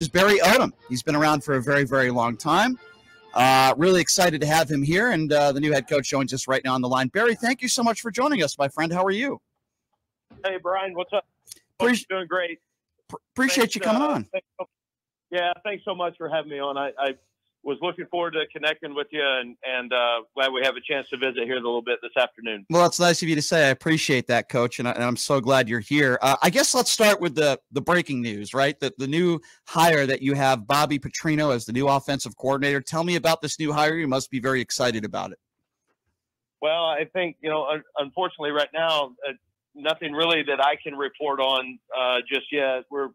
Is Barry Odom. He's been around for a very, very long time. Really excited to have him here, and the new head coach joins us right now on the line. Barry, thank you so much for joining us, my friend. How are you? Hey, Brian, what's up? Doing great. Appreciate you coming on. Thanks so much for having me on. I was looking forward to connecting with you, and glad we have a chance to visit here a little bit this afternoon. Well, it's nice of you to say. I appreciate that, Coach, and I'm so glad you're here. I guess let's start with the breaking news, right? The new hire that you have, Bobby Petrino, as the new offensive coordinator. Tell me about this new hire. You must be very excited about it. Well, I think, unfortunately right now, nothing really that I can report on just yet. We're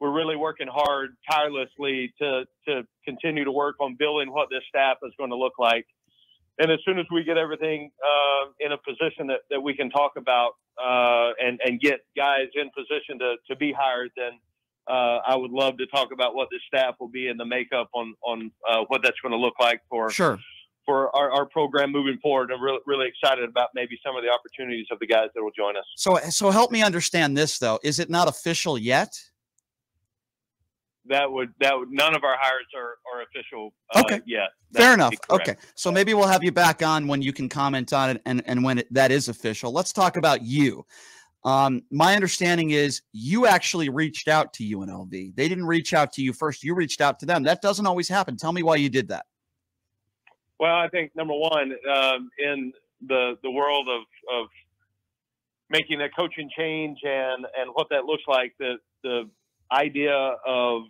really working hard, tirelessly to continue to work on building what this staff is going to look like. And as soon as we get everything in a position that we can talk about and get guys in position to be hired, then I would love to talk about what the staff will be and the makeup on what that's going to look like for our program moving forward. I'm really excited about maybe some of the opportunities of the guys that will join us. So help me understand this, though. Is it not official yet? That would none of our hires are official yet. Fair enough. Okay. So maybe we'll have you back on when you can comment on it and when that is official. Let's talk about you. My understanding is you actually reached out to UNLV. They didn't reach out to you first. You reached out to them. That doesn't always happen. Tell me why you did that. Well, I think number one, in the world of making a coaching change and what that looks like, the idea of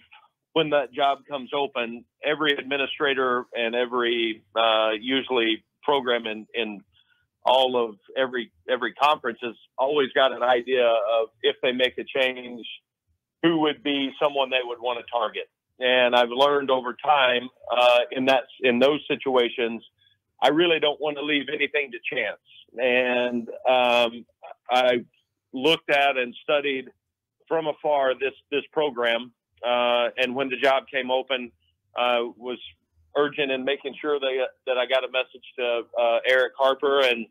when that job comes open, every administrator and every usually program in all of every conference has always got an idea of, if they make a change, who would be someone they would want to target. And I've learned over time in those situations, I really don't want to leave anything to chance. And I looked at and studied from afar this program, and when the job came open, was urgent in making sure that I got a message to Eric Harper, and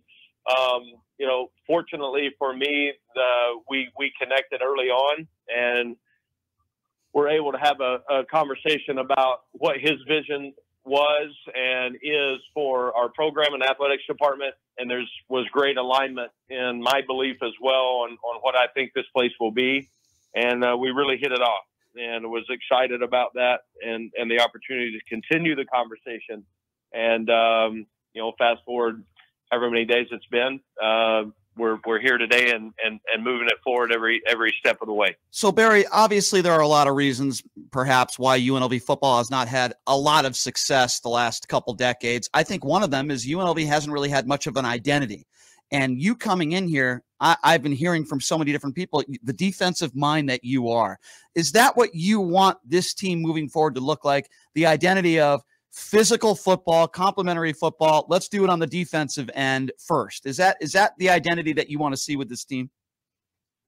fortunately for me, we connected early on, and we're able to have a conversation about what his vision was and is for our program and athletics department, and was great alignment in my belief as well on what I think this place will be. And we really hit it off, and was excited about that and the opportunity to continue the conversation. And, fast forward however many days it's been, we're here today and moving it forward every step of the way. So, Barry, obviously there are a lot of reasons perhaps why UNLV football has not had a lot of success the last couple decades. I think one of them is UNLV hasn't really had much of an identity. And you coming in here, I've been hearing from so many different people, the defensive mind that you are. Is that what you want this team moving forward to look like? The identity of physical football, complementary football. Let's do it on the defensive end first. Is that the identity that you want to see with this team?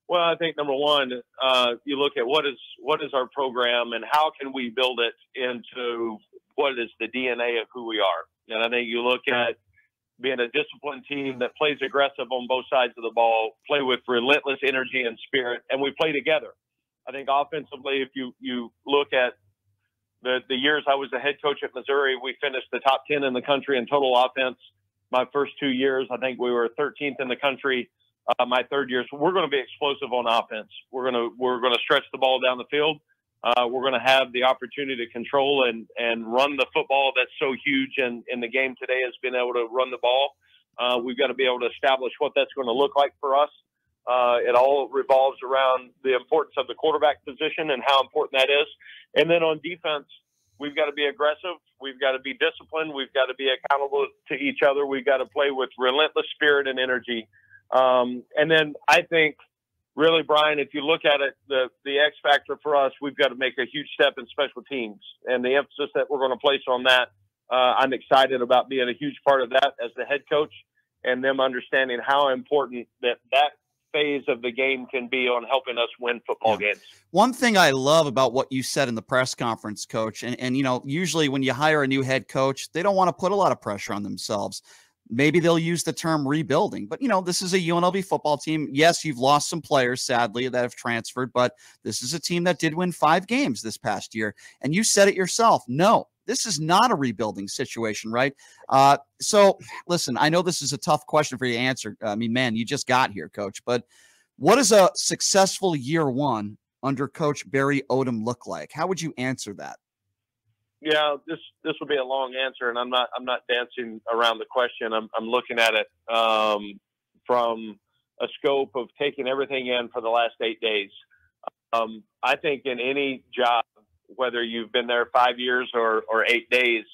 Well, I think number one, you look at what is our program and how can we build it into what is the DNA of who we are. And I think you look at being a disciplined team that plays aggressive on both sides of the ball, play with relentless energy and spirit, and we play together. I think offensively, if you look at the years I was the head coach at Missouri, we finished the top 10 in the country in total offense. My first 2 years, I think we were 13th in the country. My third year, so we're going to be explosive on offense. We're going to stretch the ball down the field. We're going to have the opportunity to control and run the football. That's so huge in the game today, is being able to run the ball. We've got to be able to establish what that's going to look like for us. It all revolves around the importance of the quarterback position and how important that is. And then on defense, we've got to be aggressive. We've got to be disciplined. We've got to be accountable to each other. We've got to play with relentless spirit and energy. And then I think, really, Brian, if you look at it, the X factor for us, we've got to make a huge step in special teams. And the emphasis that we're going to place on that, I'm excited about being a huge part of that as the head coach, and them understanding how important that phase of the game can be on helping us win football games. One thing I love about what you said in the press conference, Coach, and usually when you hire a new head coach, they don't want to put a lot of pressure on themselves. maybe they'll use the term rebuilding. But, this is a UNLV football team. Yes, you've lost some players, sadly, that have transferred, but this is a team that did win 5 games this past year. And you said it yourself. No, this is not a rebuilding situation, right? So, listen, I know this is a tough question for you to answer. I mean, man, you just got here, Coach. But what does a successful year one under Coach Barry Odom look like? How would you answer that? Yeah, this will be a long answer, and I'm not dancing around the question. I'm looking at it from a scope of taking everything in for the last 8 days. I think in any job, whether you've been there 5 years or 8 days,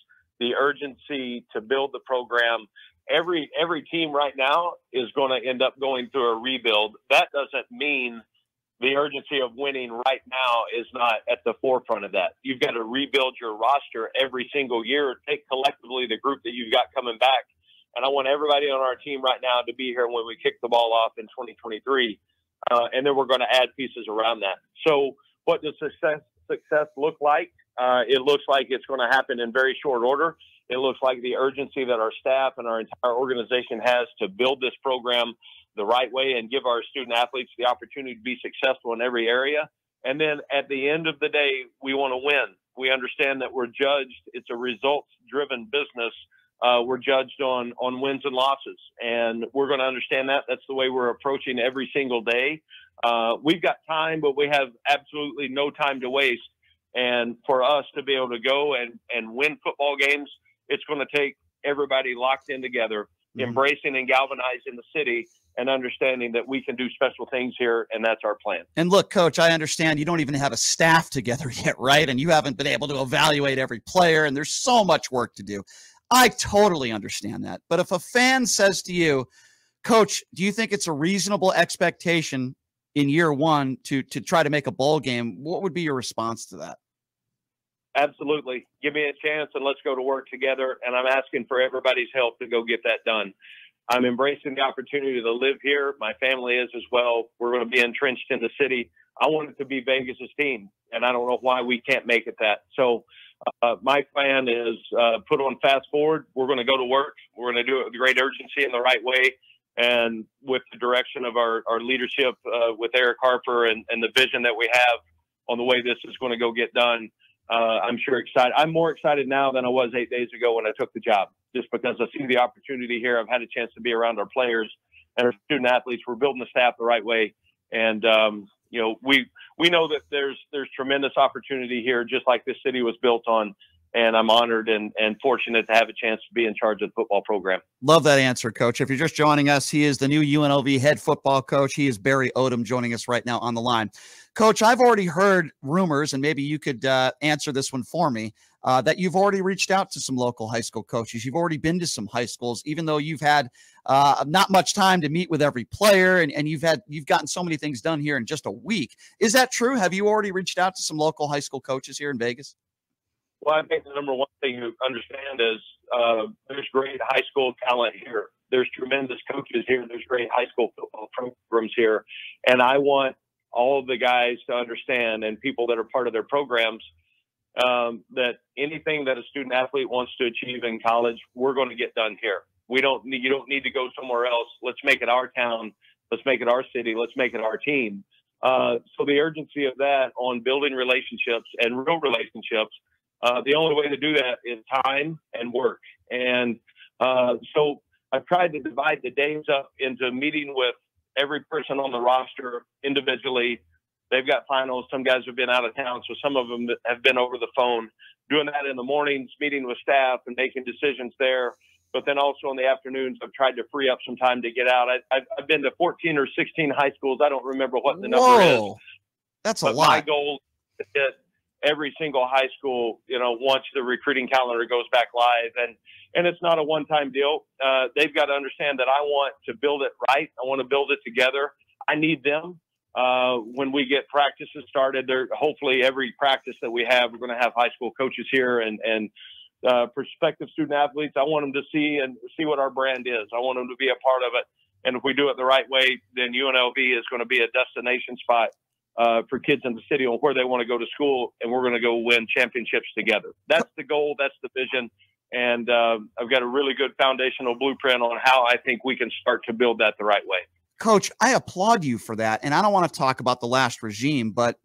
the urgency to build the program. Every team right now is going to end up going through a rebuild. That doesn't mean the urgency of winning right now is not at the forefront of that. You've got to rebuild your roster every single year. Take collectively the group that you've got coming back. And I want everybody on our team right now to be here when we kick the ball off in 2023. And then we're going to add pieces around that. So what does success look like? It looks like it's going to happen in very short order. It looks like the urgency that our staff and our entire organization has to build this program the right way and give our student athletes the opportunity to be successful in every area. And then at the end of the day, we want to win. We understand that we're judged. It's a results-driven business. We're judged on wins and losses, and we're going to understand that. That's the way we're approaching every single day. We've got time, but we have absolutely no time to waste. And for us to be able to go and win football games, it's going to take everybody locked in together, embracing and galvanizing the city, and understanding that we can do special things here, and that's our plan. And look, Coach, I understand you don't even have a staff together yet, right? And you haven't been able to evaluate every player, and there's so much work to do. I totally understand that. But if a fan says to you, Coach, do you think it's a reasonable expectation in year one to try to make a bowl game, what would be your response to that? Absolutely. Give me a chance and let's go to work together. And I'm asking for everybody's help to go get that done. I'm embracing the opportunity to live here. My family is as well. We're going to be entrenched in the city. I want it to be Vegas's team, and I don't know why we can't make it that. So my plan is put on fast forward. We're going to go to work. We're going to do it with great urgency in the right way, and with the direction of our leadership with Eric Harper and the vision that we have on the way this is going to go get done. I'm sure excited. I'm more excited now than I was 8 days ago when I took the job, just because I see the opportunity here. I've had a chance to be around our players and our student athletes. We're building the staff the right way. And, we know that there's tremendous opportunity here, just like this city was built on. And I'm honored and fortunate to have a chance to be in charge of the football program. Love that answer, Coach. If you're just joining us, he is the new UNLV head football coach. He is Barry Odom joining us right now on the line. Coach, I've already heard rumors, and maybe you could answer this one for me, that you've already reached out to some local high school coaches. You've already been to some high schools, even though you've had not much time to meet with every player, and you've gotten so many things done here in just a week. Is that true? Have you already reached out to some local high school coaches here in Vegas? Well, I think the number one thing you understand is there's great high school talent here. There's tremendous coaches here. There's great high school football programs here. And I want all of the guys to understand, and people that are part of their programs, that anything that a student athlete wants to achieve in college, we're going to get done here. You don't need to go somewhere else. Let's make it our town. Let's make it our city. Let's make it our team. So the urgency of that on building relationships and real relationships, the only way to do that is time and work. And so I've tried to divide the days up into meeting with every person on the roster individually. They've got finals. Some guys have been out of town, so some of them have been over the phone. Doing that in the mornings, meeting with staff and making decisions there. But then also in the afternoons, I've tried to free up some time to get out. I've been to 14 or 16 high schools. I don't remember what the number is. That's a lot. My goal is to hit every single high school, once the recruiting calendar goes back live. And it's not a one-time deal. They've got to understand that I want to build it right. I want to build it together. I need them. When we get practices started, hopefully every practice that we have, we're going to have high school coaches here and prospective student athletes. I want them to see what our brand is. I want them to be a part of it. And if we do it the right way, then UNLV is going to be a destination spot for kids in the city on where they want to go to school, and we're going to go win championships together. That's the goal. That's the vision. And I've got a really good foundational blueprint on how I think we can start to build that the right way. Coach, I applaud you for that. And I don't want to talk about the last regime, but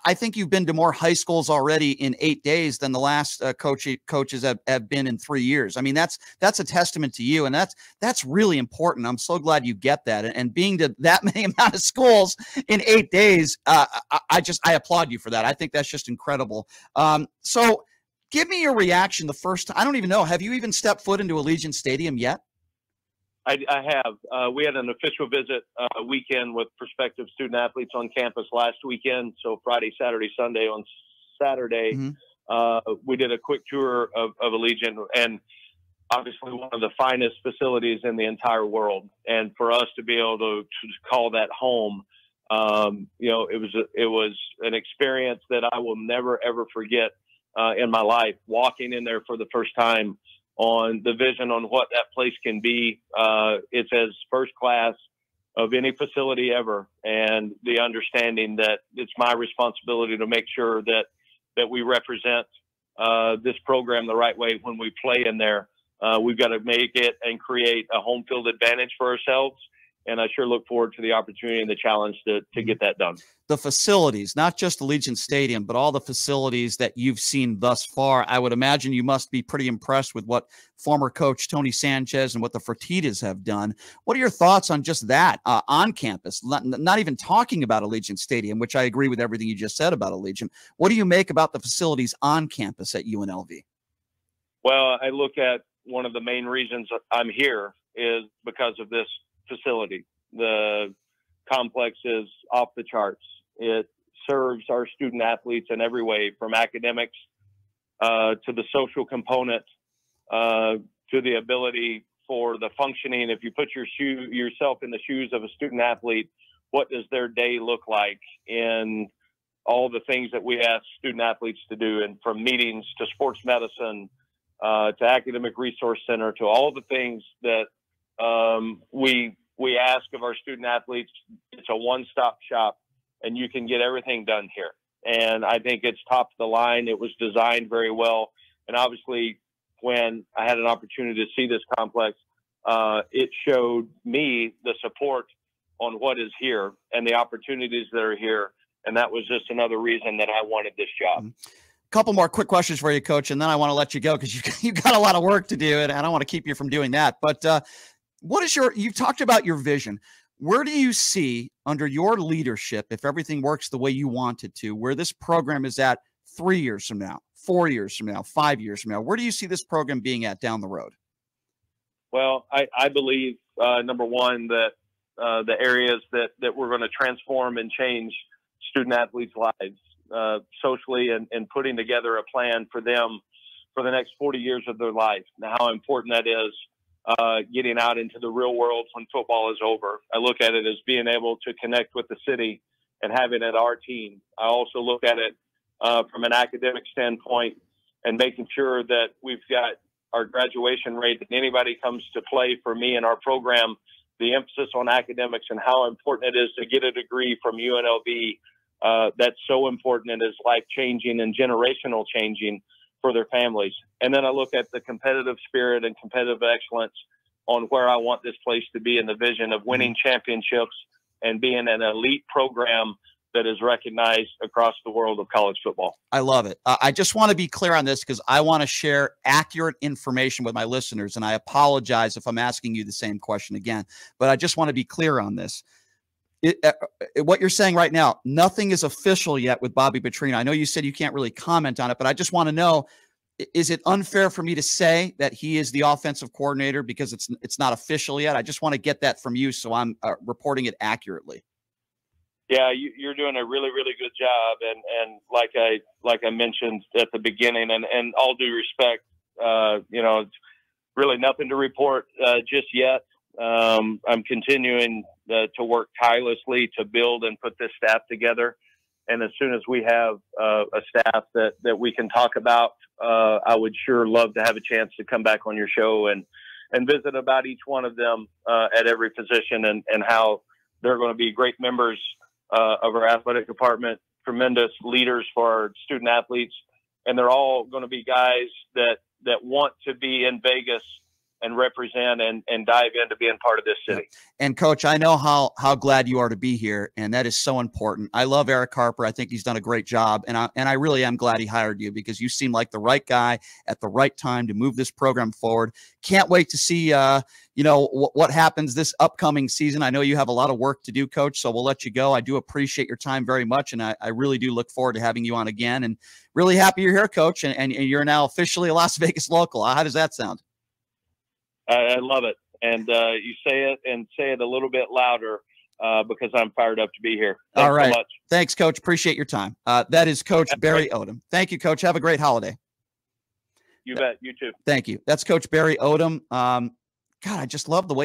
I think you've been to more high schools already in 8 days than the last coaches have been in 3 years. I mean, that's a testament to you. And that's really important. I'm so glad you get that. And being to that many amount of schools in 8 days, I applaud you for that. I think that's just incredible. So give me your reaction the first time. I don't even know. Have you even stepped foot into Allegiant Stadium yet? I have. We had an official visit weekend with prospective student athletes on campus last weekend. So Friday, Saturday, Sunday. On Saturday, we did a quick tour of Allegiant, and obviously one of the finest facilities in the entire world. And for us to be able to call that home, it was an experience that I will never, ever forget in my life, walking in there for the first time, on the vision on what that place can be. It's as first class of any facility ever. And the understanding that it's my responsibility to make sure that we represent this program the right way when we play in there. We've got to make it and create a home field advantage for ourselves. And I sure look forward to the opportunity and the challenge to get that done. The facilities, not just Allegiant Stadium, but all the facilities that you've seen thus far, I would imagine you must be pretty impressed with what former coach Tony Sanchez and what the Fertittas have done. What are your thoughts on just that on campus? Not even talking about Allegiant Stadium, which I agree with everything you just said about Allegiant. What do you make about the facilities on campus at UNLV? Well, I look at one of the main reasons I'm here is because of this facility. The complex is off the charts. It serves our student athletes in every way, from academics to the social component, to the ability for the functioning. If you put yourself in the shoes of a student athlete, what does their day look like in all the things that we ask student athletes to do, and from meetings to sports medicine to academic resource center, to all the things that we ask of our student athletes. It's a one-stop shop, and you can get everything done here. And I think it's top of the line. It was designed very well. And obviously, when I had an opportunity to see this complex, it showed me the support on what is here and the opportunities that are here. And that was just another reason that I wanted this job. Couple more quick questions for you, Coach, and then I want to let you go because you got a lot of work to do, and I don't want to keep you from doing that. But what is you talked about your vision. Where do you see, under your leadership, if everything works the way you want it to, where this program is at 3 years from now, 4 years from now, 5 years from now? Where do you see this program being at down the road? Well, I believe, number one, that the areas that we're going to transform and change student athletes' lives socially, and putting together a plan for them for the next 40 years of their life. Now, how important that is, getting out into the real world when football is over. I look at it as being able to connect with the city and having it our team. I also look at it from an academic standpoint and making sure that we've got our graduation rate, that anybody comes to play for me and our program, the emphasis on academics and how important it is to get a degree from UNLV. That's so important and is life-changing and generational changing for their families. And then I look at the competitive spirit and competitive excellence on where I want this place to be, in the vision of winning championships and being an elite program that is recognized across the world of college football. I love it. I just want to be clear on this because I want to share accurate information with my listeners, and I apologize if I'm asking you the same question again, but I just want to be clear on this. What you're saying right now, nothing is official yet with Bobby Petrino. I know you said you can't really comment on it, but I just want to know, is it unfair for me to say that he is the offensive coordinator because it's not official yet? I just want to get that from you so I'm reporting it accurately. Yeah, you're doing a really, really good job. And like I mentioned at the beginning, and all due respect, it's really nothing to report just yet. I'm continuing to work tirelessly to build and put this staff together. And as soon as we have a staff that we can talk about, I would sure love to have a chance to come back on your show and visit about each one of them at every position, and how they're going to be great members of our athletic department, tremendous leaders for our student athletes. And they're all going to be guys that that want to be in Vegas and represent and dive into being part of this city. Yeah. And Coach, I know how glad you are to be here, and that is so important. I love Eric Harper. I think he's done a great job, and I really am glad he hired you, because you seem like the right guy at the right time to move this program forward. Can't wait to see what happens this upcoming season. I know you have a lot of work to do, Coach, so we'll let you go. I do appreciate your time very much, and I really do look forward to having you on again. And really happy you're here, Coach, and you're now officially a Las Vegas local. How does that sound? I love it. And you say it a little bit louder because I'm fired up to be here. Thanks All right. so much. Thanks, Coach. Appreciate your time. That is Coach Barry Odom. Thank you, Coach. Have a great holiday. You bet. You too. Thank you. That's Coach Barry Odom. God, I just love the way